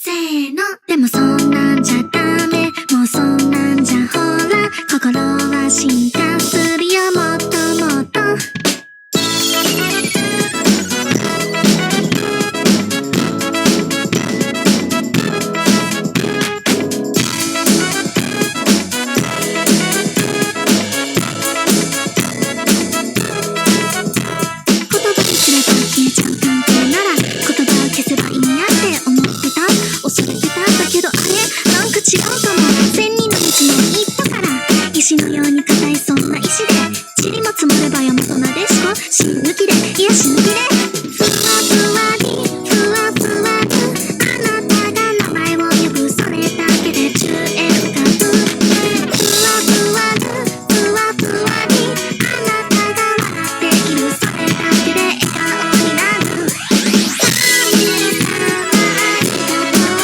せーの。でもそんなんじゃダメ、もうそんなんじゃほら心は進化するよもっともっと。違うかも。千人の道の一歩から石のように硬いそんな石で塵も積もれば山となでしこ死ぬ気でいや死ぬ気でふわふわにふわふわにあなたが名前を呼ぶそれだけで宙へ浮かぶふわふわにふわふわにあなたが笑っているそれだけで笑顔になる神様ありがとう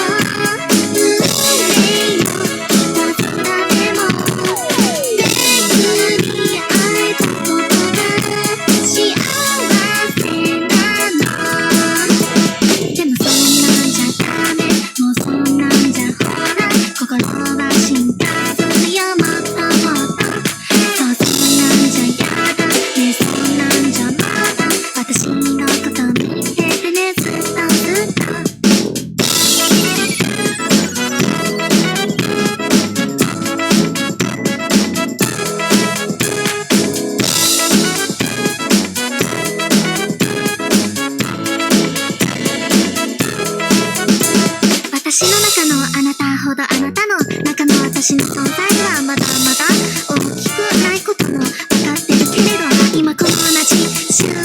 私の中のあなたほどあなたの中の私の存在はまだまだ大きくないことも分かってるけれど今この同じ瞬間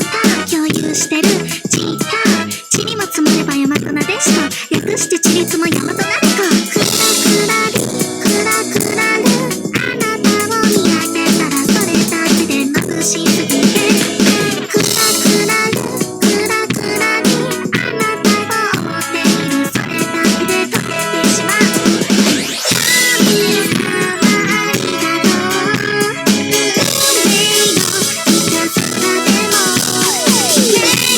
共有してる時間塵も積もれば山となでしこ略して塵積も山となでこクラクラリクラクラルあなたを見上げたらそれだけで眩しすぎてクラクラルクラクラリあなたを思っているそれだけで溶けてしまう神様ありがとう運命のいたずらでもめ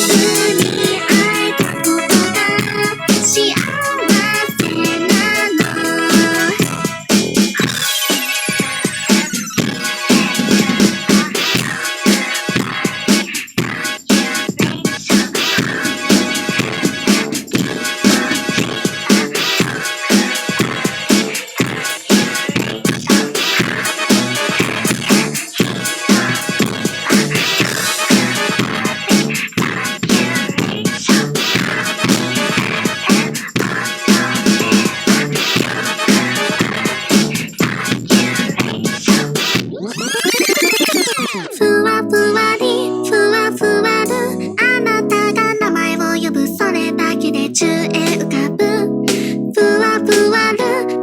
ぐに会えたことが幸せなのふわふわりふわふわるあなたが名前を呼ぶそれだけで宙へ浮かぶふわふわる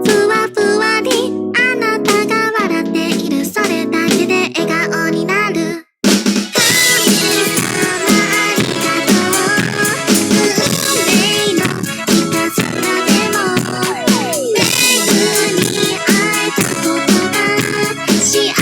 ふわふわりあなたが笑っているそれだけで笑顔になる神様ありがとう運命のいたずらでもめぐに会えたことが幸せ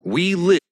We live